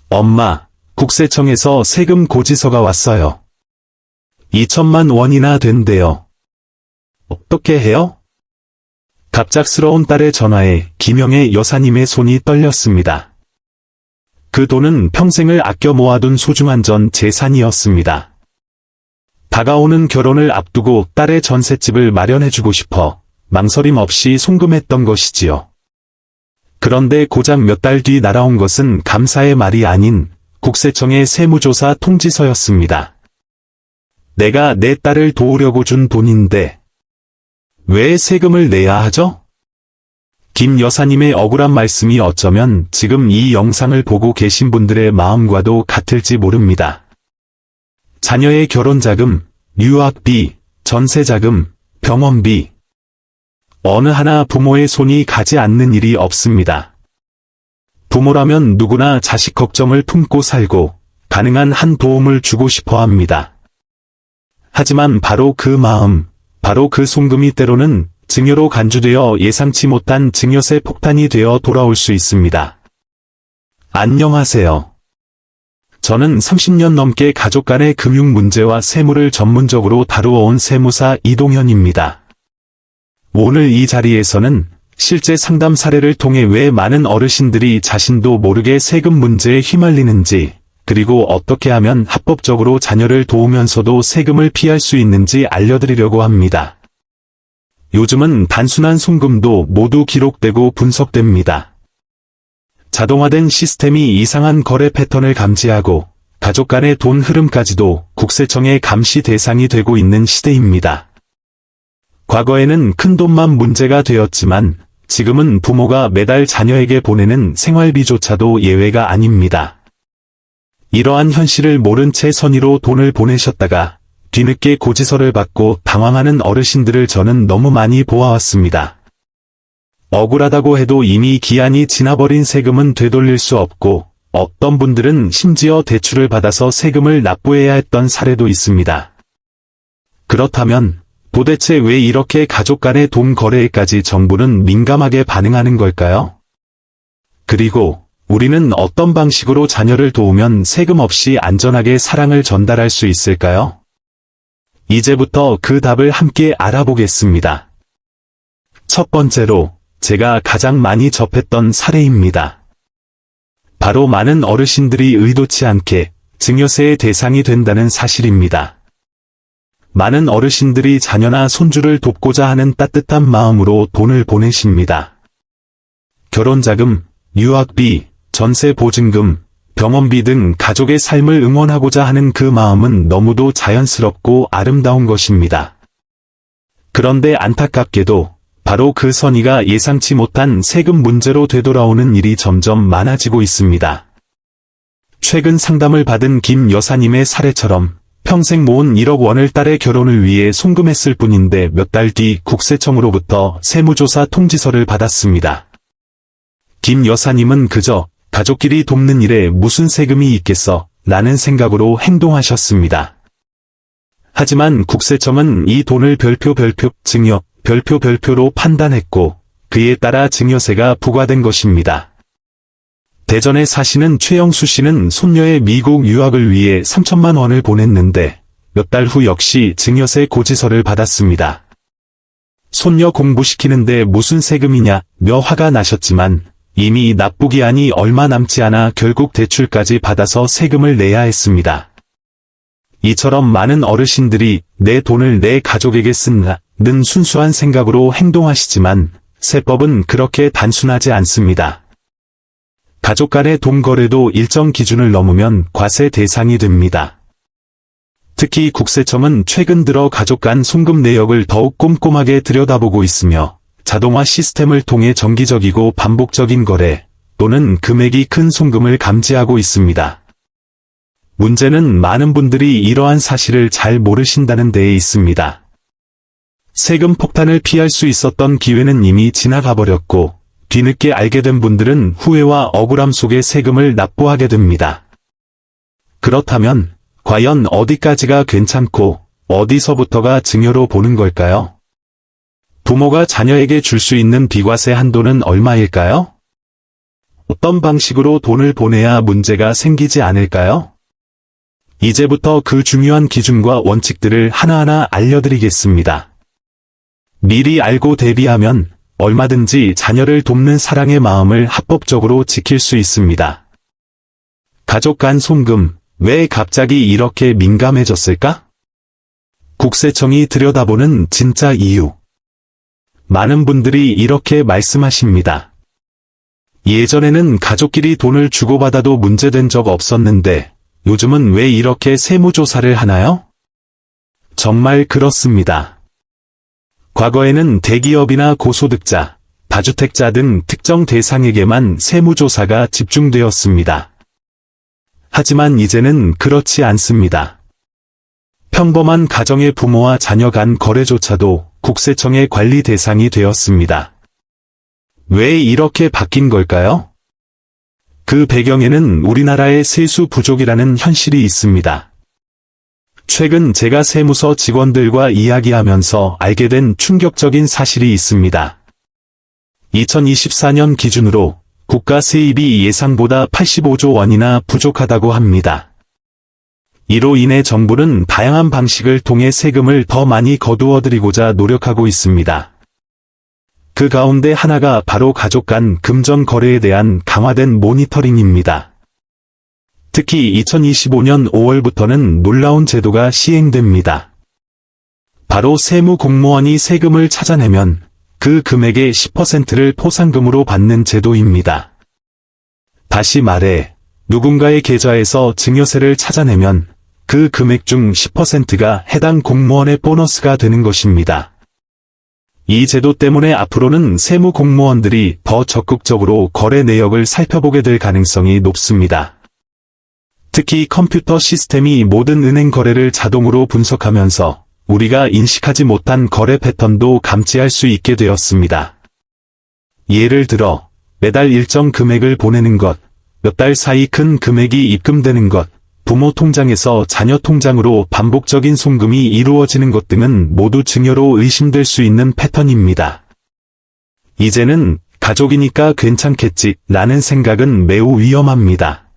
엄마, 국세청에서 세금 고지서가 왔어요. 2천만 원이나 된대요. 어떻게 해요? 갑작스러운 딸의 전화에 김영애 여사님의 손이 떨렸습니다. 그 돈은 평생을 아껴 모아둔 소중한 전 재산이었습니다. 다가오는 결혼을 앞두고 딸의 전셋집을 마련해주고 싶어 망설임 없이 송금했던 것이지요. 그런데 고작 몇 달 뒤 날아온 것은 감사의 말이 아닌 국세청의 세무조사 통지서였습니다. 내가 내 딸을 도우려고 준 돈인데 왜 세금을 내야 하죠? 김 여사님의 억울한 말씀이 어쩌면 지금 이 영상을 보고 계신 분들의 마음과도 같을지 모릅니다. 자녀의 결혼자금, 유학비, 전세자금, 병원비. 어느 하나 부모의 손이 가지 않는 일이 없습니다. 부모라면 누구나 자식 걱정을 품고 살고 가능한 한 도움을 주고 싶어 합니다. 하지만 바로 그 마음, 바로 그 송금이 때로는 증여로 간주되어 예상치 못한 증여세 폭탄이 되어 돌아올 수 있습니다. 안녕하세요. 저는 30년 넘게 가족 간의 금융 문제와 세무를 전문적으로 다루어온 세무사 이동현입니다. 오늘 이 자리에서는 실제 상담 사례를 통해 왜 많은 어르신들이 자신도 모르게 세금 문제에 휘말리는지, 그리고 어떻게 하면 합법적으로 자녀를 도우면서도 세금을 피할 수 있는지 알려드리려고 합니다. 요즘은 단순한 송금도 모두 기록되고 분석됩니다. 자동화된 시스템이 이상한 거래 패턴을 감지하고 가족 간의 돈 흐름까지도 국세청의 감시 대상이 되고 있는 시대입니다. 과거에는 큰돈만 문제가 되었지만 지금은 부모가 매달 자녀에게 보내는 생활비조차도 예외가 아닙니다. 이러한 현실을 모른 채 선의로 돈을 보내셨다가 뒤늦게 고지서를 받고 당황하는 어르신들을 저는 너무 많이 보아왔습니다. 억울하다고 해도 이미 기한이 지나버린 세금은 되돌릴 수 없고 어떤 분들은 심지어 대출을 받아서 세금을 납부해야 했던 사례도 있습니다. 그렇다면 도대체 왜 이렇게 가족 간의 돈 거래에까지 정부는 민감하게 반응하는 걸까요? 그리고 우리는 어떤 방식으로 자녀를 도우면 세금 없이 안전하게 사랑을 전달할 수 있을까요? 이제부터 그 답을 함께 알아보겠습니다. 첫 번째로 제가 가장 많이 접했던 사례입니다. 바로 많은 어르신들이 의도치 않게 증여세의 대상이 된다는 사실입니다. 많은 어르신들이 자녀나 손주를 돕고자 하는 따뜻한 마음으로 돈을 보내십니다. 결혼자금, 유학비, 전세보증금, 병원비 등 가족의 삶을 응원하고자 하는 그 마음은 너무도 자연스럽고 아름다운 것입니다. 그런데 안타깝게도 바로 그 선의가 예상치 못한 세금 문제로 되돌아오는 일이 점점 많아지고 있습니다. 최근 상담을 받은 김 여사님의 사례처럼 평생 모은 1억 원을 딸의 결혼을 위해 송금했을 뿐인데 몇 달 뒤 국세청으로부터 세무조사 통지서를 받았습니다. 김 여사님은 그저 가족끼리 돕는 일에 무슨 세금이 있겠어 라는 생각으로 행동하셨습니다. 하지만 국세청은 이 돈을 별표 증여 별표로 판단했고 그에 따라 증여세가 부과된 것입니다. 대전에 사시는 최영수 씨는 손녀의 미국 유학을 위해 3천만 원을 보냈는데 몇 달 후 역시 증여세 고지서를 받았습니다. 손녀 공부시키는데 무슨 세금이냐며 화가 나셨지만 이미 납부 기한이 얼마 남지 않아 결국 대출까지 받아서 세금을 내야 했습니다. 이처럼 많은 어르신들이 내 돈을 내 가족에게 쓴다는 순수한 생각으로 행동하시지만 세법은 그렇게 단순하지 않습니다. 가족 간의 돈 거래도 일정 기준을 넘으면 과세 대상이 됩니다. 특히 국세청은 최근 들어 가족 간 송금 내역을 더욱 꼼꼼하게 들여다보고 있으며 자동화 시스템을 통해 정기적이고 반복적인 거래 또는 금액이 큰 송금을 감지하고 있습니다. 문제는 많은 분들이 이러한 사실을 잘 모르신다는 데에 있습니다. 세금 폭탄을 피할 수 있었던 기회는 이미 지나가 버렸고 뒤늦게 알게 된 분들은 후회와 억울함 속에 세금을 납부하게 됩니다. 그렇다면 과연 어디까지가 괜찮고 어디서부터가 증여로 보는 걸까요? 부모가 자녀에게 줄 수 있는 비과세 한도는 얼마일까요? 어떤 방식으로 돈을 보내야 문제가 생기지 않을까요? 이제부터 그 중요한 기준과 원칙들을 하나하나 알려드리겠습니다. 미리 알고 대비하면 얼마든지 자녀를 돕는 사랑의 마음을 합법적으로 지킬 수 있습니다. 가족 간 송금, 왜 갑자기 이렇게 민감해졌을까? 국세청이 들여다보는 진짜 이유. 많은 분들이 이렇게 말씀하십니다. 예전에는 가족끼리 돈을 주고받아도 문제된 적 없었는데 요즘은 왜 이렇게 세무조사를 하나요? 정말 그렇습니다. 과거에는 대기업이나 고소득자, 다주택자 등 특정 대상에게만 세무조사가 집중되었습니다. 하지만 이제는 그렇지 않습니다. 평범한 가정의 부모와 자녀 간 거래조차도 국세청의 관리 대상이 되었습니다. 왜 이렇게 바뀐 걸까요? 그 배경에는 우리나라의 세수 부족이라는 현실이 있습니다. 최근 제가 세무서 직원들과 이야기하면서 알게 된 충격적인 사실이 있습니다. 2024년 기준으로 국가 세입이 예상보다 85조 원이나 부족하다고 합니다. 이로 인해 정부는 다양한 방식을 통해 세금을 더 많이 거두어들이고자 노력하고 있습니다. 그 가운데 하나가 바로 가족 간 금전 거래에 대한 강화된 모니터링입니다. 특히 2025년 5월부터는 놀라운 제도가 시행됩니다. 바로 세무 공무원이 세금을 찾아내면 그 금액의 10%를 포상금으로 받는 제도입니다. 다시 말해, 누군가의 계좌에서 증여세를 찾아내면 그 금액 중 10%가 해당 공무원의 보너스가 되는 것입니다. 이 제도 때문에 앞으로는 세무 공무원들이 더 적극적으로 거래 내역을 살펴보게 될 가능성이 높습니다. 특히 컴퓨터 시스템이 모든 은행 거래를 자동으로 분석하면서 우리가 인식하지 못한 거래 패턴도 감지할 수 있게 되었습니다. 예를 들어, 매달 일정 금액을 보내는 것, 몇 달 사이 큰 금액이 입금되는 것, 부모 통장에서 자녀 통장으로 반복적인 송금이 이루어지는 것 등은 모두 증여로 의심될 수 있는 패턴입니다. 이제는 가족이니까 괜찮겠지 라는 생각은 매우 위험합니다.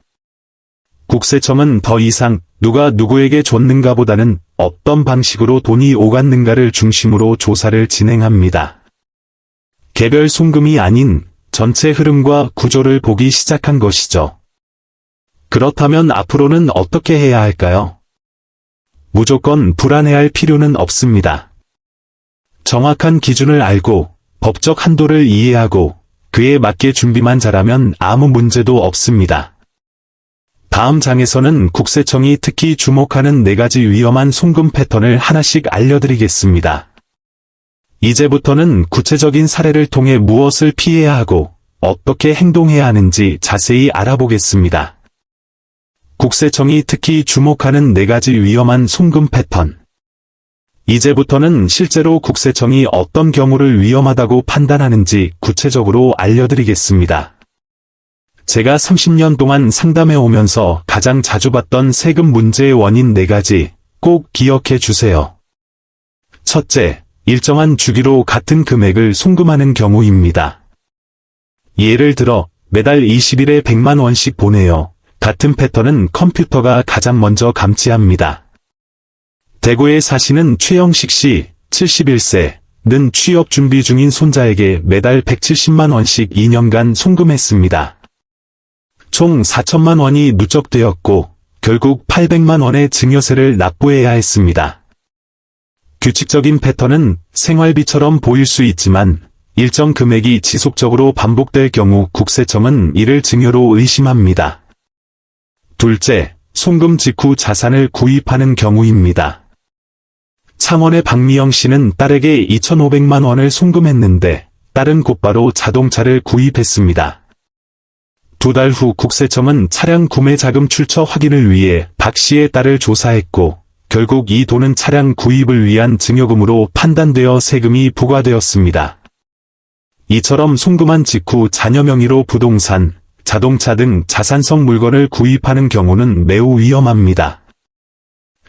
국세청은 더 이상 누가 누구에게 줬는가 보다는 어떤 방식으로 돈이 오갔는가를 중심으로 조사를 진행합니다. 개별 송금이 아닌 전체 흐름과 구조를 보기 시작한 것이죠. 그렇다면 앞으로는 어떻게 해야 할까요? 무조건 불안해할 필요는 없습니다. 정확한 기준을 알고 법적 한도를 이해하고 그에 맞게 준비만 잘하면 아무 문제도 없습니다. 다음 장에서는 국세청이 특히 주목하는 4가지 위험한 송금 패턴을 하나씩 알려드리겠습니다. 이제부터는 구체적인 사례를 통해 무엇을 피해야 하고 어떻게 행동해야 하는지 자세히 알아보겠습니다. 국세청이 특히 주목하는 4가지 위험한 송금 패턴. 이제부터는 실제로 국세청이 어떤 경우를 위험하다고 판단하는지 구체적으로 알려드리겠습니다. 제가 30년 동안 상담해 오면서 가장 자주 봤던 세금 문제의 원인 4가지 꼭 기억해 주세요. 첫째, 일정한 주기로 같은 금액을 송금하는 경우입니다. 예를 들어 매달 20일에 100만 원씩 보내요. 같은 패턴은 컴퓨터가 가장 먼저 감지합니다. 대구에 사시는 최영식 씨, 71세는 취업 준비 중인 손자에게 매달 170만 원씩 2년간 송금했습니다. 총 4천만 원이 누적되었고 결국 800만 원의 증여세를 납부해야 했습니다. 규칙적인 패턴은 생활비처럼 보일 수 있지만 일정 금액이 지속적으로 반복될 경우 국세청은 이를 증여로 의심합니다. 둘째, 송금 직후 자산을 구입하는 경우입니다. 창원의 박미영 씨는 딸에게 2,500만 원을 송금했는데 딸은 곧바로 자동차를 구입했습니다. 2달 후 국세청은 차량 구매 자금 출처 확인을 위해 박 씨의 딸을 조사했고 결국 이 돈은 차량 구입을 위한 증여금으로 판단되어 세금이 부과되었습니다. 이처럼 송금한 직후 자녀 명의로 부동산, 자동차 등 자산성 물건을 구입하는 경우는 매우 위험합니다.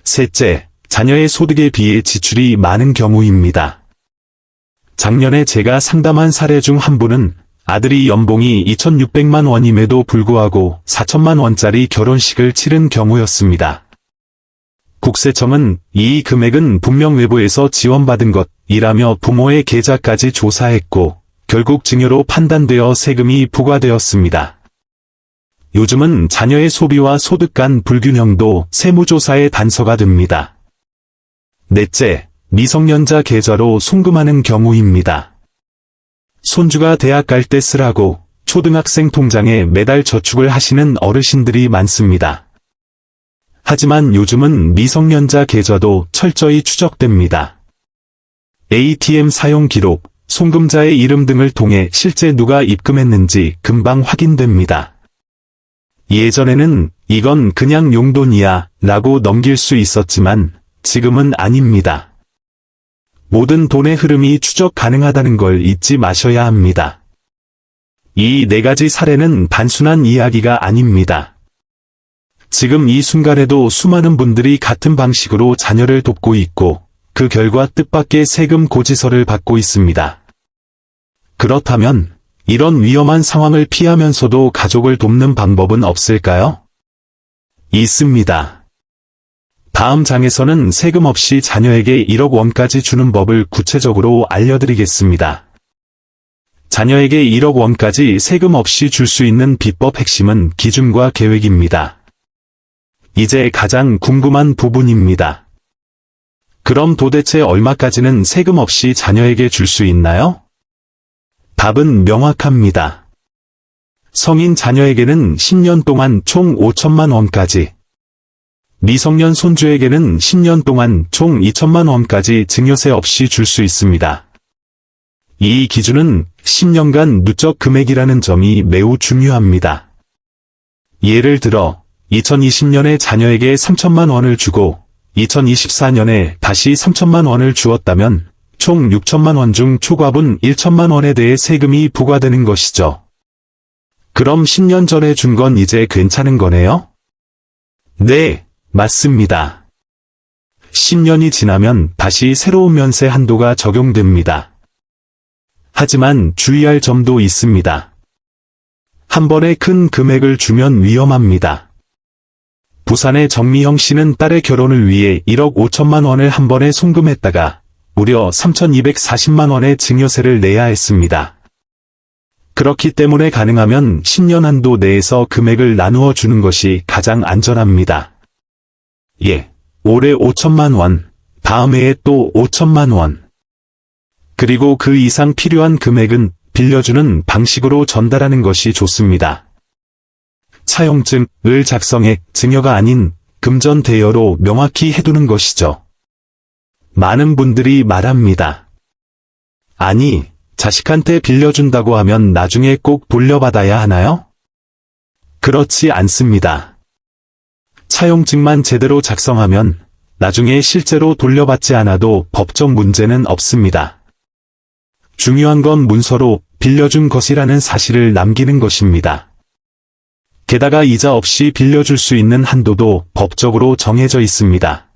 셋째, 자녀의 소득에 비해 지출이 많은 경우입니다. 작년에 제가 상담한 사례 중 한 분은 아들이 연봉이 2,600만 원임에도 불구하고 4천만 원짜리 결혼식을 치른 경우였습니다. 국세청은 이 금액은 분명 외부에서 지원받은 것이라며 부모의 계좌까지 조사했고 결국 증여로 판단되어 세금이 부과되었습니다. 요즘은 자녀의 소비와 소득 간 불균형도 세무조사의 단서가 됩니다. 넷째, 미성년자 계좌로 송금하는 경우입니다. 손주가 대학 갈 때 쓰라고 초등학생 통장에 매달 저축을 하시는 어르신들이 많습니다. 하지만 요즘은 미성년자 계좌도 철저히 추적됩니다. ATM 사용 기록, 송금자의 이름 등을 통해 실제 누가 입금했는지 금방 확인됩니다. 예전에는 이건 그냥 용돈이야 라고 넘길 수 있었지만 지금은 아닙니다. 모든 돈의 흐름이 추적 가능하다는 걸 잊지 마셔야 합니다. 이 네 가지 사례는 단순한 이야기가 아닙니다. 지금 이 순간에도 수많은 분들이 같은 방식으로 자녀를 돕고 있고 그 결과 뜻밖의 세금 고지서를 받고 있습니다. 그렇다면 이런 위험한 상황을 피하면서도 가족을 돕는 방법은 없을까요? 있습니다. 다음 장에서는 세금 없이 자녀에게 1억 원까지 주는 법을 구체적으로 알려드리겠습니다. 자녀에게 1억 원까지 세금 없이 줄 수 있는 비법 핵심은 기준과 계획입니다. 이제 가장 궁금한 부분입니다. 그럼 도대체 얼마까지는 세금 없이 자녀에게 줄 수 있나요? 답은 명확합니다. 성인 자녀에게는 10년 동안 총 5천만 원까지, 미성년 손주에게는 10년 동안 총 2천만 원까지 증여세 없이 줄 수 있습니다. 이 기준은 10년간 누적 금액이라는 점이 매우 중요합니다. 예를 들어 2020년에 자녀에게 3천만 원을 주고 2024년에 다시 3천만 원을 주었다면 총 6천만 원 중 초과분 1천만 원에 대해 세금이 부과되는 것이죠. 그럼 10년 전에 준 건 이제 괜찮은 거네요? 네, 맞습니다. 10년이 지나면 다시 새로운 면세 한도가 적용됩니다. 하지만 주의할 점도 있습니다. 한 번에 큰 금액을 주면 위험합니다. 부산의 정미형 씨는 딸의 결혼을 위해 1억 5천만 원을 한 번에 송금했다가 무려 3,240만 원의 증여세를 내야 했습니다. 그렇기 때문에 가능하면 10년 한도 내에서 금액을 나누어 주는 것이 가장 안전합니다. 예, 올해 5천만 원, 다음 해에 또 5천만 원. 그리고 그 이상 필요한 금액은 빌려주는 방식으로 전달하는 것이 좋습니다. 차용증을 작성해 증여가 아닌 금전 대여로 명확히 해두는 것이죠. 많은 분들이 말합니다. 아니, 자식한테 빌려준다고 하면 나중에 꼭 돌려받아야 하나요? 그렇지 않습니다. 차용증만 제대로 작성하면 나중에 실제로 돌려받지 않아도 법적 문제는 없습니다. 중요한 건 문서로 빌려준 것이라는 사실을 남기는 것입니다. 게다가 이자 없이 빌려줄 수 있는 한도도 법적으로 정해져 있습니다.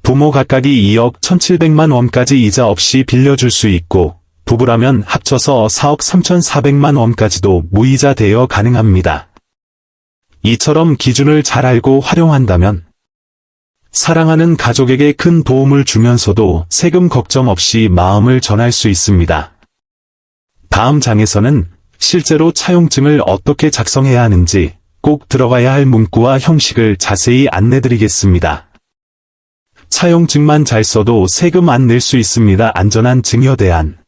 부모 각각이 2억 1,700만 원까지 이자 없이 빌려줄 수 있고 부부라면 합쳐서 4억 3,400만 원까지도 무이자 대여 가능합니다. 이처럼 기준을 잘 알고 활용한다면 사랑하는 가족에게 큰 도움을 주면서도 세금 걱정 없이 마음을 전할 수 있습니다. 다음 장에서는 실제로 차용증을 어떻게 작성해야 하는지 꼭 들어가야 할 문구와 형식을 자세히 안내드리겠습니다. 차용증만 잘 써도 세금 안 낼 수 있습니다. 안전한 증여 대안.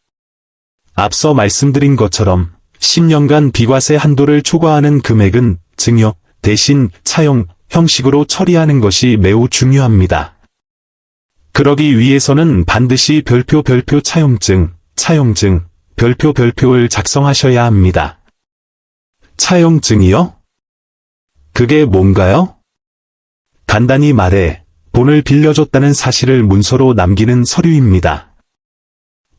앞서 말씀드린 것처럼 10년간 비과세 한도를 초과하는 금액은 증여 대신 차용 형식으로 처리하는 것이 매우 중요합니다. 그러기 위해서는 반드시 별표 차용증, 별표를 작성하셔야 합니다. 차용증이요? 그게 뭔가요? 간단히 말해 돈을 빌려줬다는 사실을 문서로 남기는 서류입니다.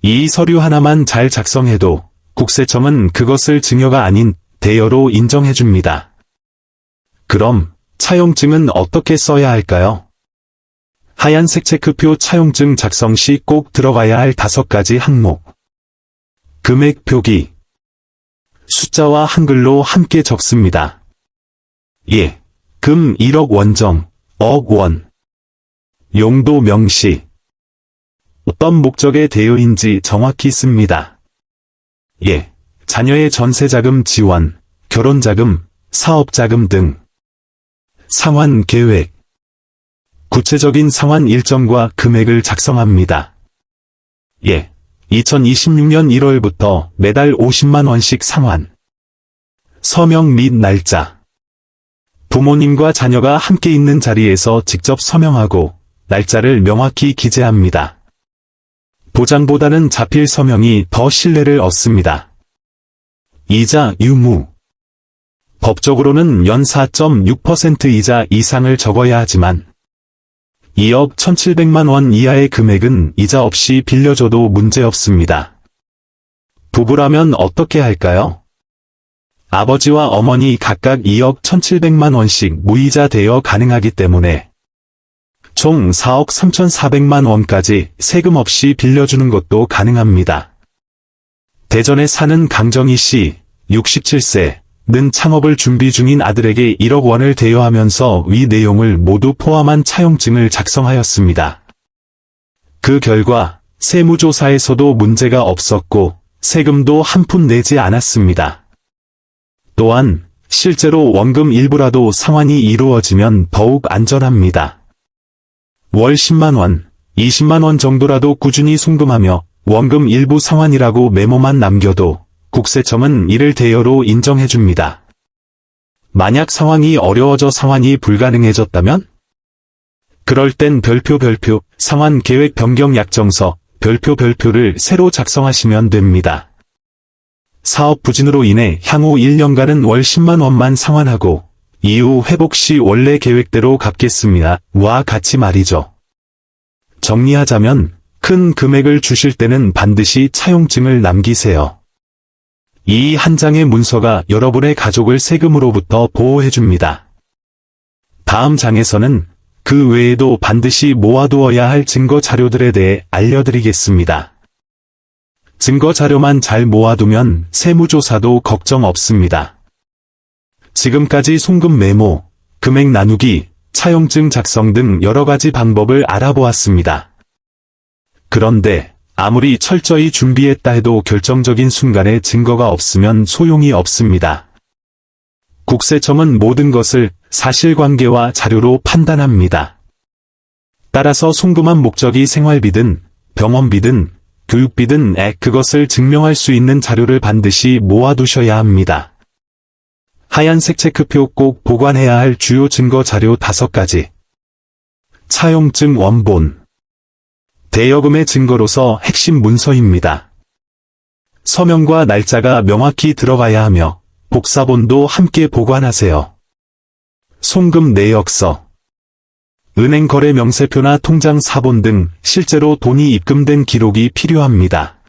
이 서류 하나만 잘 작성해도 국세청은 그것을 증여가 아닌 대여로 인정해줍니다. 그럼 차용증은 어떻게 써야 할까요? 하얀색 체크표 차용증 작성 시 꼭 들어가야 할 5가지 항목. 금액 표기, 숫자와 한글로 함께 적습니다. 예. 금 1억 원정, 억 원. 용도 명시. 어떤 목적에 대여인지 정확히 씁니다. 예. 자녀의 전세자금 지원, 결혼자금, 사업자금 등. 상환 계획. 구체적인 상환 일정과 금액을 작성합니다. 예. 2026년 1월부터 매달 50만 원씩 상환. 서명 및 날짜. 부모님과 자녀가 함께 있는 자리에서 직접 서명하고 날짜를 명확히 기재합니다. 도장보다는 자필 서명이 더 신뢰를 얻습니다. 이자 유무. 법적으로는 연 4.6% 이자 이상을 적어야 하지만 2억 1,700만 원 이하의 금액은 이자 없이 빌려줘도 문제없습니다. 부부라면 어떻게 할까요? 아버지와 어머니 각각 2억 1,700만 원씩 무이자 대여 가능하기 때문에 총 4억 3,400만 원까지 세금 없이 빌려주는 것도 가능합니다. 대전에 사는 강정희 씨, 67세는 창업을 준비 중인 아들에게 1억 원을 대여하면서 위 내용을 모두 포함한 차용증을 작성하였습니다. 그 결과 세무조사에서도 문제가 없었고 세금도 한 푼 내지 않았습니다. 또한 실제로 원금 일부라도 상환이 이루어지면 더욱 안전합니다. 월 10만 원, 20만 원 정도라도 꾸준히 송금하며 원금 일부 상환이라고 메모만 남겨도 국세청은 이를 대여로 인정해줍니다. 만약 상황이 어려워져 상환이 불가능해졌다면? 그럴 땐 별표 상환 계획 변경 약정서 별표를 새로 작성하시면 됩니다. 사업 부진으로 인해 향후 1년간은 월 10만 원만 상환하고 이후 회복 시 원래 계획대로 갚겠습니다. 와 같이 말이죠. 정리하자면 큰 금액을 주실 때는 반드시 차용증을 남기세요. 이 한 장의 문서가 여러분의 가족을 세금으로부터 보호해줍니다. 다음 장에서는 그 외에도 반드시 모아두어야 할 증거 자료들에 대해 알려드리겠습니다. 증거 자료만 잘 모아두면 세무조사도 걱정 없습니다. 지금까지 송금 메모, 금액 나누기, 차용증 작성 등 여러 가지 방법을 알아보았습니다. 그런데 아무리 철저히 준비했다 해도 결정적인 순간에 증거가 없으면 소용이 없습니다. 국세청은 모든 것을 사실관계와 자료로 판단합니다. 따라서 송금한 목적이 생활비든 병원비든 교육비든 그것을 증명할 수 있는 자료를 반드시 모아두셔야 합니다. 하얀색 체크표 꼭 보관해야 할 주요 증거 자료 5가지. 차용증 원본. 대여금의 증거로서 핵심 문서입니다. 서명과 날짜가 명확히 들어가야 하며 복사본도 함께 보관하세요. 송금 내역서. 은행 거래 명세표나 통장 사본 등 실제로 돈이 입금된 기록이 필요합니다.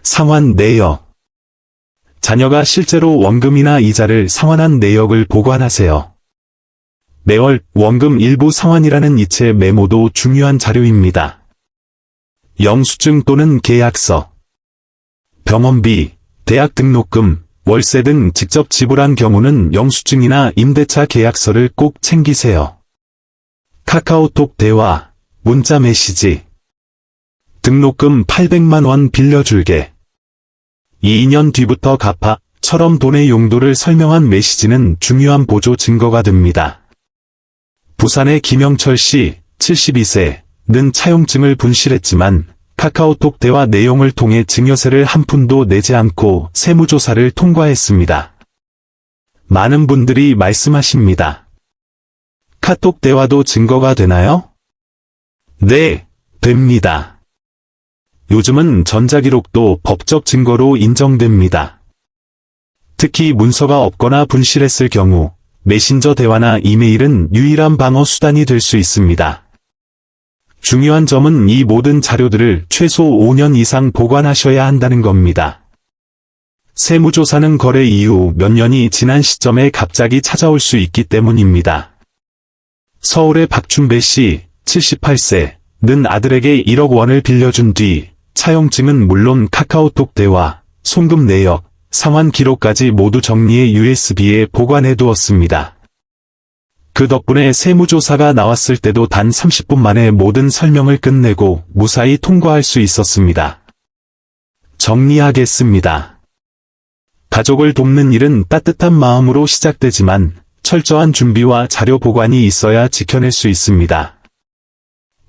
상환 내역. 자녀가 실제로 원금이나 이자를 상환한 내역을 보관하세요. 매월 원금 일부 상환이라는 이체 메모도 중요한 자료입니다. 영수증 또는 계약서. 병원비, 대학 등록금, 월세 등 직접 지불한 경우는 영수증이나 임대차 계약서를 꼭 챙기세요. 카카오톡 대화, 문자 메시지. 등록금 800만 원 빌려줄게. 2년 뒤부터 갚아 처럼 돈의 용도를 설명한 메시지는 중요한 보조 증거가 됩니다. 부산의 김영철 씨, 72세는 차용증을 분실했지만 카카오톡 대화 내용을 통해 증여세를 한 푼도 내지 않고 세무조사를 통과했습니다. 많은 분들이 말씀하십니다. 카톡 대화도 증거가 되나요? 네, 됩니다. 요즘은 전자기록도 법적 증거로 인정됩니다. 특히 문서가 없거나 분실했을 경우 메신저 대화나 이메일은 유일한 방어 수단이 될 수 있습니다. 중요한 점은 이 모든 자료들을 최소 5년 이상 보관하셔야 한다는 겁니다. 세무조사는 거래 이후 몇 년이 지난 시점에 갑자기 찾아올 수 있기 때문입니다. 서울의 박춘배 씨, 78세는 아들에게 1억 원을 빌려준 뒤 차용증은 물론 카카오톡 대화, 송금 내역, 상환 기록까지 모두 정리해 USB에 보관해 두었습니다. 그 덕분에 세무조사가 나왔을 때도 단 30분 만에 모든 설명을 끝내고 무사히 통과할 수 있었습니다. 정리하겠습니다. 가족을 돕는 일은 따뜻한 마음으로 시작되지만 철저한 준비와 자료 보관이 있어야 지켜낼 수 있습니다.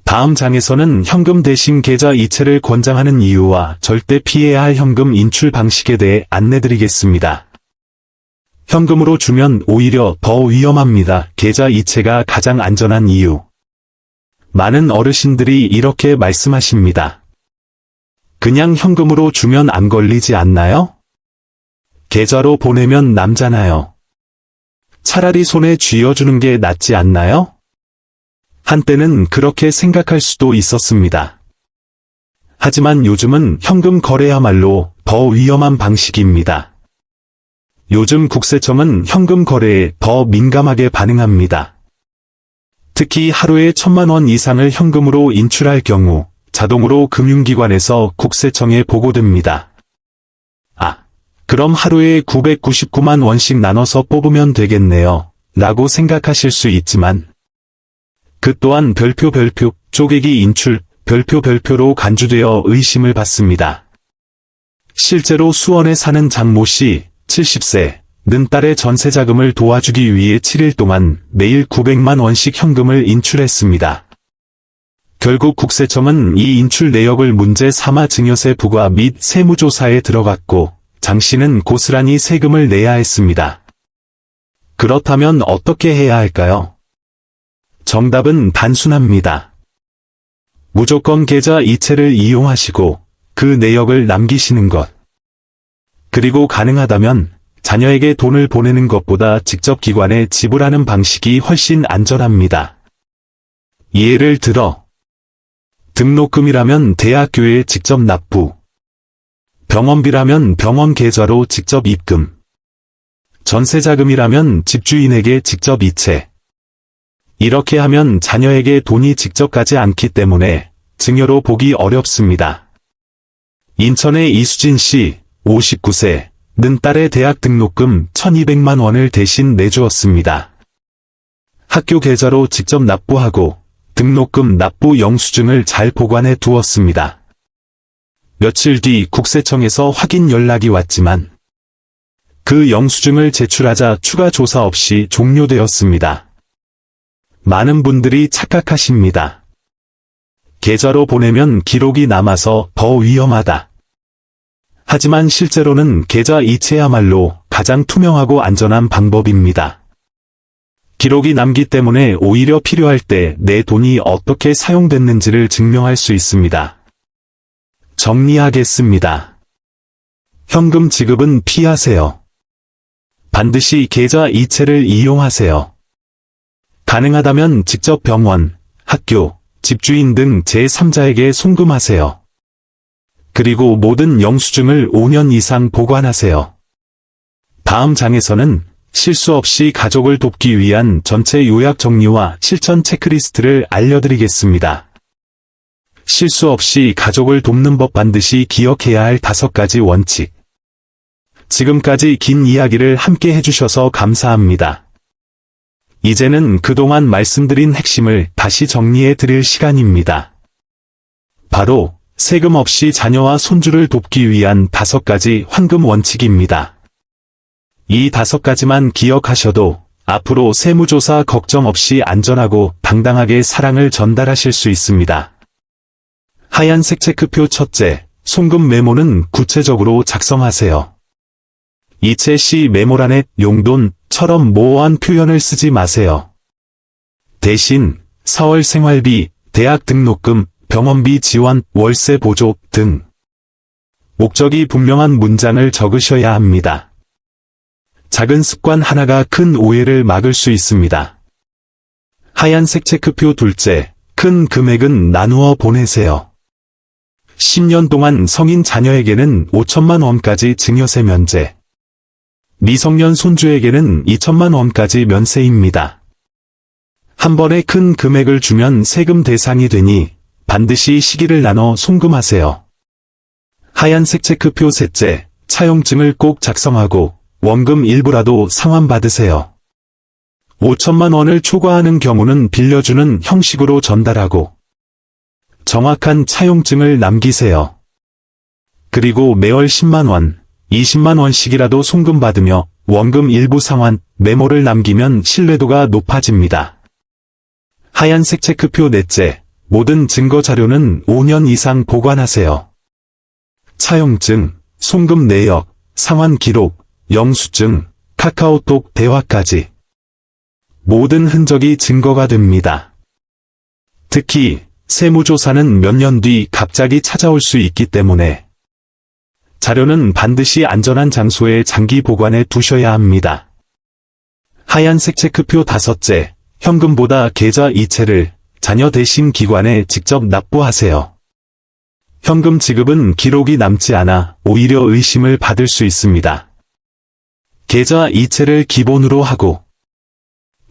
다음 장에서는 현금 대신 계좌 이체를 권장하는 이유와 절대 피해야 할 현금 인출 방식에 대해 안내드리겠습니다. 현금으로 주면 오히려 더 위험합니다. 계좌 이체가 가장 안전한 이유. 많은 어르신들이 이렇게 말씀하십니다. 그냥 현금으로 주면 안 걸리지 않나요? 계좌로 보내면 남잖아요. 차라리 손에 쥐어주는 게 낫지 않나요? 한때는 그렇게 생각할 수도 있었습니다. 하지만 요즘은 현금 거래야말로 더 위험한 방식입니다. 요즘 국세청은 현금 거래에 더 민감하게 반응합니다. 특히 하루에 1,000만 원 이상을 현금으로 인출할 경우 자동으로 금융기관에서 국세청에 보고됩니다. 그럼 하루에 999만 원씩 나눠서 뽑으면 되겠네요. 라고 생각하실 수 있지만 그 또한 별표 쪼개기 인출 별표로 간주되어 의심을 받습니다. 실제로 수원에 사는 장모 씨 70세는 딸의 전세자금을 도와주기 위해 7일 동안 매일 900만 원씩 현금을 인출했습니다. 결국 국세청은 이 인출 내역을 문제 삼아 증여세 부과 및 세무조사에 들어갔고 장 씨는 고스란히 세금을 내야 했습니다. 그렇다면 어떻게 해야 할까요? 정답은 단순합니다. 무조건 계좌 이체를 이용하시고 그 내역을 남기시는 것. 그리고 가능하다면 자녀에게 돈을 보내는 것보다 직접 기관에 지불하는 방식이 훨씬 안전합니다. 예를 들어 등록금이라면 대학교에 직접 납부, 병원비라면 병원 계좌로 직접 입금, 전세자금이라면 집주인에게 직접 이체. 이렇게 하면 자녀에게 돈이 직접 가지 않기 때문에 증여로 보기 어렵습니다. 인천의 이수진 씨 59세는 딸의 대학 등록금 1,200만 원을 대신 내주었습니다. 학교 계좌로 직접 납부하고 등록금 납부 영수증을 잘 보관해 두었습니다. 며칠 뒤 국세청에서 확인 연락이 왔지만 그 영수증을 제출하자 추가 조사 없이 종료되었습니다. 많은 분들이 착각하십니다. 계좌로 보내면 기록이 남아서 더 위험하다. 하지만 실제로는 계좌 이체야말로 가장 투명하고 안전한 방법입니다. 기록이 남기 때문에 오히려 필요할 때 내 돈이 어떻게 사용됐는지를 증명할 수 있습니다. 정리하겠습니다. 현금 지급은 피하세요. 반드시 계좌 이체를 이용하세요. 가능하다면 직접 병원, 학교, 집주인 등 제3자에게 송금하세요. 그리고 모든 영수증을 5년 이상 보관하세요. 다음 장에서는 실수 없이 가족을 돕기 위한 전체 요약 정리와 실천 체크리스트를 알려드리겠습니다. 실수 없이 가족을 돕는 법 반드시 기억해야 할 5가지 원칙. 지금까지 긴 이야기를 함께 해주셔서 감사합니다. 이제는 그동안 말씀드린 핵심을 다시 정리해 드릴 시간입니다. 바로 세금 없이 자녀와 손주를 돕기 위한 5가지 황금 원칙입니다. 이 5가지만 기억하셔도 앞으로 세무조사 걱정 없이 안전하고 당당하게 사랑을 전달하실 수 있습니다. 하얀색 체크표 첫째, 송금 메모는 구체적으로 작성하세요. 이체 시 메모란에 용돈처럼 모호한 표현을 쓰지 마세요. 대신 사월 생활비, 대학 등록금, 병원비 지원, 월세 보조 등 목적이 분명한 문장을 적으셔야 합니다. 작은 습관 하나가 큰 오해를 막을 수 있습니다. 하얀색 체크표 둘째, 큰 금액은 나누어 보내세요. 10년 동안 성인 자녀에게는 5천만 원까지 증여세 면제, 미성년 손주에게는 2천만 원까지 면세입니다. 한 번에 큰 금액을 주면 세금 대상이 되니 반드시 시기를 나눠 송금하세요. 하얀색 체크표 셋째, 차용증을 꼭 작성하고 원금 일부라도 상환받으세요. 5천만 원을 초과하는 경우는 빌려주는 형식으로 전달하고 정확한 차용증을 남기세요. 그리고 매월 10만 원, 20만 원씩이라도 송금받으며 원금 일부 상환 메모를 남기면 신뢰도가 높아집니다. 하얀색 체크표 넷째, 모든 증거 자료는 5년 이상 보관하세요. 차용증, 송금 내역, 상환 기록, 영수증, 카카오톡 대화까지. 모든 흔적이 증거가 됩니다. 특히 세무조사는 몇 년 뒤 갑자기 찾아올 수 있기 때문에 자료는 반드시 안전한 장소에 장기 보관해 두셔야 합니다. 하얀색 체크표 다섯째, 현금보다 계좌 이체를 자녀 대신 기관에 직접 납부하세요. 현금 지급은 기록이 남지 않아 오히려 의심을 받을 수 있습니다. 계좌 이체를 기본으로 하고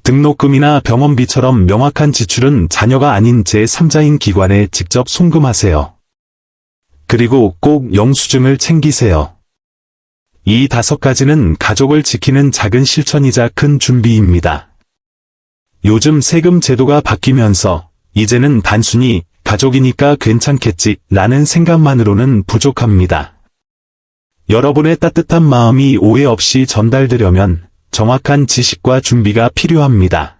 등록금이나 병원비처럼 명확한 지출은 자녀가 아닌 제3자인 기관에 직접 송금하세요. 그리고 꼭 영수증을 챙기세요. 이 5가지는 가족을 지키는 작은 실천이자 큰 준비입니다. 요즘 세금 제도가 바뀌면서 이제는 단순히 가족이니까 괜찮겠지 라는 생각만으로는 부족합니다. 여러분의 따뜻한 마음이 오해 없이 전달되려면 정확한 지식과 준비가 필요합니다.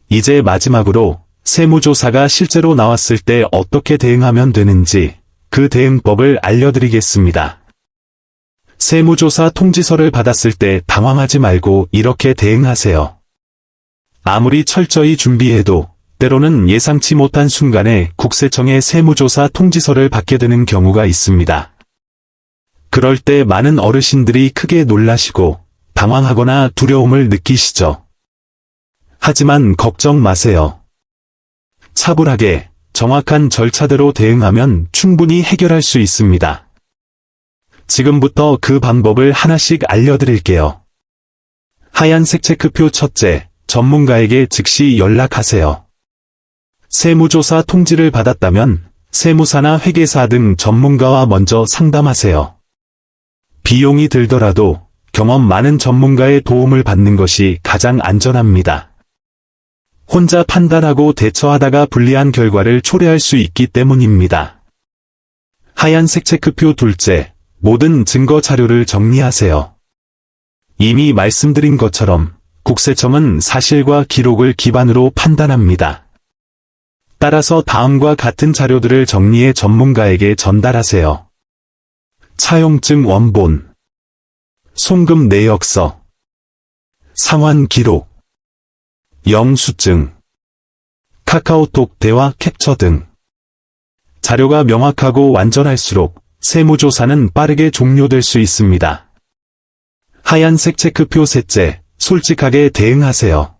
이제 마지막으로 세무조사가 실제로 나왔을 때 어떻게 대응하면 되는지 그 대응법을 알려드리겠습니다. 세무조사 통지서를 받았을 때 당황하지 말고 이렇게 대응하세요. 아무리 철저히 준비해도 때로는 예상치 못한 순간에 국세청의 세무조사 통지서를 받게 되는 경우가 있습니다. 그럴 때 많은 어르신들이 크게 놀라시고 당황하거나 두려움을 느끼시죠. 하지만 걱정 마세요. 차분하게 정확한 절차대로 대응하면 충분히 해결할 수 있습니다. 지금부터 그 방법을 하나씩 알려드릴게요. 하얀색 체크표 첫째, 전문가에게 즉시 연락하세요. 세무조사 통지를 받았다면 세무사나 회계사 등 전문가와 먼저 상담하세요. 비용이 들더라도 경험 많은 전문가의 도움을 받는 것이 가장 안전합니다. 혼자 판단하고 대처하다가 불리한 결과를 초래할 수 있기 때문입니다. 하얀색 체크표 둘째, 모든 증거 자료를 정리하세요. 이미 말씀드린 것처럼 국세청은 사실과 기록을 기반으로 판단합니다. 따라서 다음과 같은 자료들을 정리해 전문가에게 전달하세요. 차용증 원본, 송금 내역서, 상환 기록, 영수증, 카카오톡 대화 캡처 등. 자료가 명확하고 완전할수록 세무조사는 빠르게 종료될 수 있습니다. 하얀색 체크표 셋째, 솔직하게 대응하세요.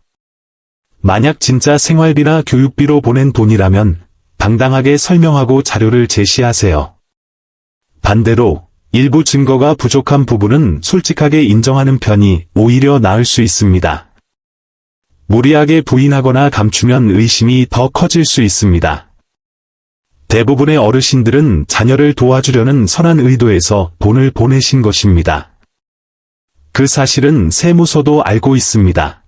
만약 진짜 생활비나 교육비로 보낸 돈이라면 당당하게 설명하고 자료를 제시하세요. 반대로 일부 증거가 부족한 부분은 솔직하게 인정하는 편이 오히려 나을 수 있습니다. 무리하게 부인하거나 감추면 의심이 더 커질 수 있습니다. 대부분의 어르신들은 자녀를 도와주려는 선한 의도에서 돈을 보내신 것입니다. 그 사실은 세무서도 알고 있습니다.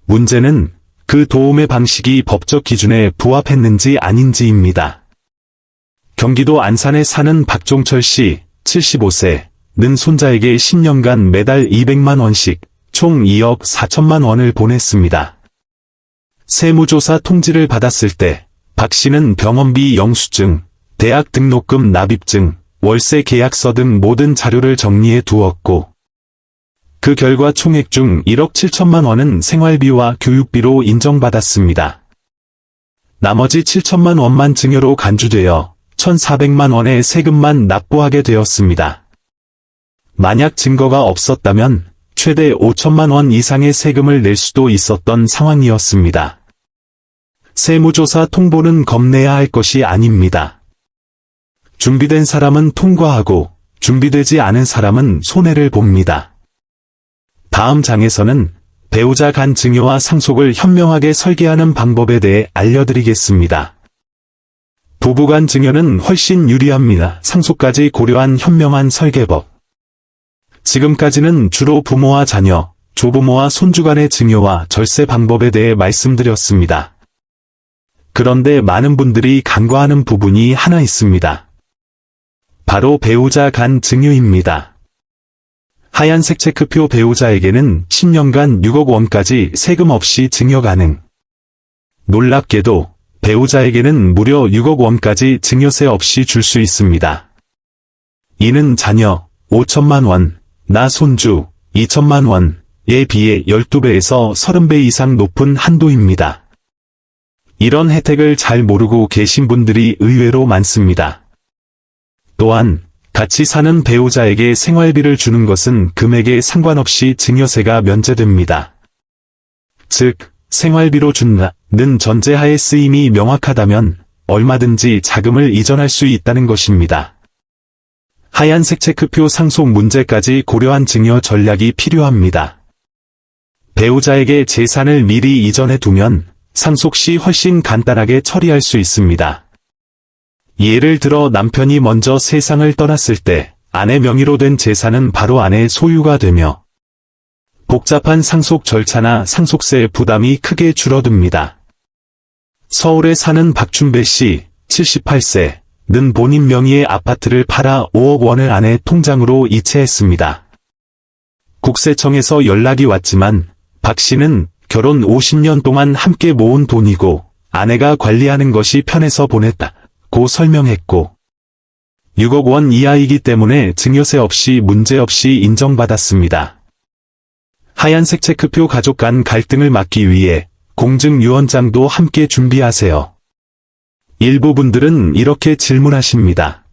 문제는 그 도움의 방식이 법적 기준에 부합했는지 아닌지입니다. 경기도 안산에 사는 박종철 씨, 75세는 손자에게 10년간 매달 200만 원씩 총 2억 4천만 원을 보냈습니다. 세무조사 통지를 받았을 때 박 씨는 병원비 영수증, 대학 등록금 납입증, 월세 계약서 등 모든 자료를 정리해 두었고 그 결과 총액 중 1억 7천만 원은 생활비와 교육비로 인정받았습니다. 나머지 7천만 원만 증여로 간주되어 1,400만 원의 세금만 납부하게 되었습니다. 만약 증거가 없었다면 최대 5천만 원 이상의 세금을 낼 수도 있었던 상황이었습니다. 세무조사 통보는 겁내야 할 것이 아닙니다. 준비된 사람은 통과하고 준비되지 않은 사람은 손해를 봅니다. 다음 장에서는 배우자 간 증여와 상속을 현명하게 설계하는 방법에 대해 알려드리겠습니다. 부부간 증여는 훨씬 유리합니다. 상속까지 고려한 현명한 설계법. 지금까지는 주로 부모와 자녀, 조부모와 손주 간의 증여와 절세 방법에 대해 말씀드렸습니다. 그런데 많은 분들이 간과하는 부분이 하나 있습니다. 바로 배우자 간 증여입니다. 하얀색 체크표 배우자에게는 10년간 6억 원까지 세금 없이 증여 가능. 놀랍게도 배우자에게는 무려 6억 원까지 증여세 없이 줄 수 있습니다. 이는 자녀 5천만 원, 나 손주 2천만 원에 비해 12배에서 30배 이상 높은 한도입니다. 이런 혜택을 잘 모르고 계신 분들이 의외로 많습니다. 또한 같이 사는 배우자에게 생활비를 주는 것은 금액에 상관없이 증여세가 면제됩니다. 즉, 생활비로 준다는 전제하에 쓰임이 명확하다면 얼마든지 자금을 이전할 수 있다는 것입니다. 하얀색 체크표 상속 문제까지 고려한 증여 전략이 필요합니다. 배우자에게 재산을 미리 이전해 두면 상속 시 훨씬 간단하게 처리할 수 있습니다. 예를 들어 남편이 먼저 세상을 떠났을 때 아내 명의로 된 재산은 바로 아내의 소유가 되며 복잡한 상속 절차나 상속세 부담이 크게 줄어듭니다. 서울에 사는 박춘배 씨, 78세는 본인 명의의 아파트를 팔아 5억 원을 아내 통장으로 이체했습니다. 국세청에서 연락이 왔지만 박 씨는 결혼 50년 동안 함께 모은 돈이고 아내가 관리하는 것이 편해서 보냈다고 설명했고 6억 원 이하이기 때문에 증여세 없이 문제없이 인정받았습니다. 하얀색 체크표 가족 간 갈등을 막기 위해 공증유언장도 함께 준비하세요. 일부 분들은 이렇게 질문하십니다.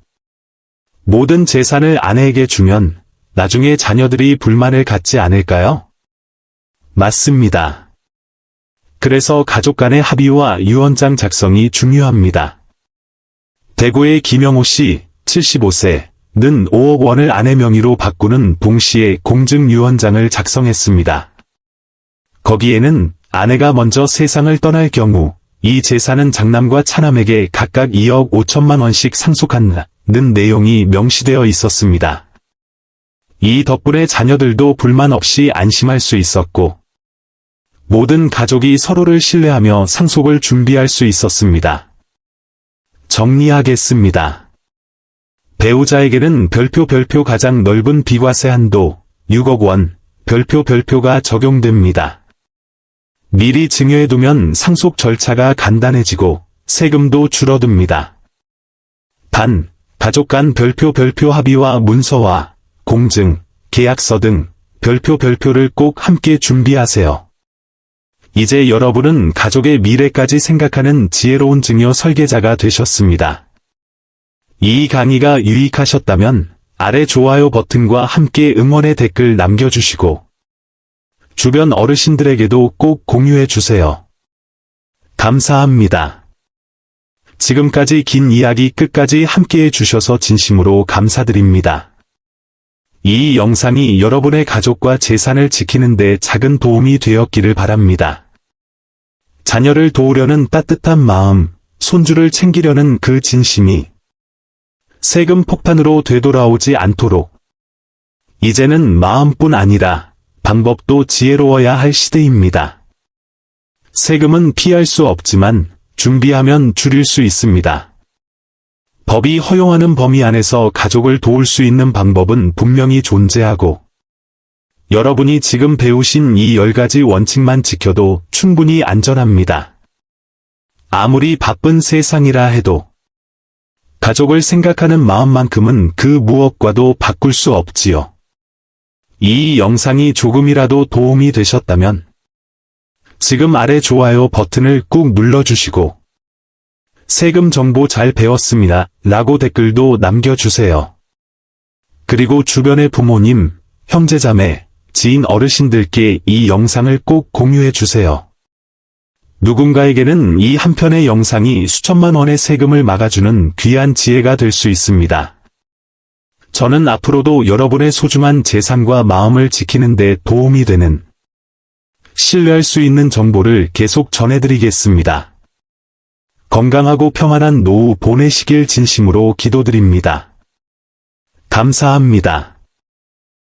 모든 재산을 아내에게 주면 나중에 자녀들이 불만을 갖지 않을까요? 맞습니다. 그래서 가족 간의 합의와 유언장 작성이 중요합니다. 대구의 김영호 씨, 75세. 는 5억 원을 아내 명의로 바꾸는 동시에 공증유언장을 작성했습니다. 거기에는 아내가 먼저 세상을 떠날 경우 이 재산은 장남과 차남에게 각각 2억 5천만 원씩 상속한다는 내용이 명시되어 있었습니다. 이 덕분에 자녀들도 불만 없이 안심할 수 있었고 모든 가족이 서로를 신뢰하며 상속을 준비할 수 있었습니다. 정리하겠습니다. 배우자에게는 별표 가장 넓은 비과세 한도 6억 원 별표가 적용됩니다. 미리 증여해두면 상속 절차가 간단해지고 세금도 줄어듭니다. 단, 가족 간 별표 합의와 문서와 공증, 계약서 등 별표를 꼭 함께 준비하세요. 이제 여러분은 가족의 미래까지 생각하는 지혜로운 증여 설계자가 되셨습니다. 이 강의가 유익하셨다면 아래 좋아요 버튼과 함께 응원의 댓글 남겨주시고 주변 어르신들에게도 꼭 공유해주세요. 감사합니다. 지금까지 긴 이야기 끝까지 함께해 주셔서 진심으로 감사드립니다. 이 영상이 여러분의 가족과 재산을 지키는 데 작은 도움이 되었기를 바랍니다. 자녀를 도우려는 따뜻한 마음, 손주를 챙기려는 그 진심이 세금 폭탄으로 되돌아오지 않도록 이제는 마음뿐 아니라 방법도 지혜로워야 할 시대입니다. 세금은 피할 수 없지만 준비하면 줄일 수 있습니다. 법이 허용하는 범위 안에서 가족을 도울 수 있는 방법은 분명히 존재하고 여러분이 지금 배우신 이 10가지 원칙만 지켜도 충분히 안전합니다. 아무리 바쁜 세상이라 해도 가족을 생각하는 마음만큼은 그 무엇과도 바꿀 수 없지요. 이 영상이 조금이라도 도움이 되셨다면 지금 아래 좋아요 버튼을 꾹 눌러주시고 세금 정보 잘 배웠습니다 라고 댓글도 남겨주세요. 그리고 주변의 부모님, 형제자매, 지인 어르신들께 이 영상을 꼭 공유해주세요. 누군가에게는 이 한 편의 영상이 수천만 원의 세금을 막아주는 귀한 지혜가 될 수 있습니다. 저는 앞으로도 여러분의 소중한 재산과 마음을 지키는 데 도움이 되는 신뢰할 수 있는 정보를 계속 전해드리겠습니다. 건강하고 평안한 노후 보내시길 진심으로 기도드립니다. 감사합니다.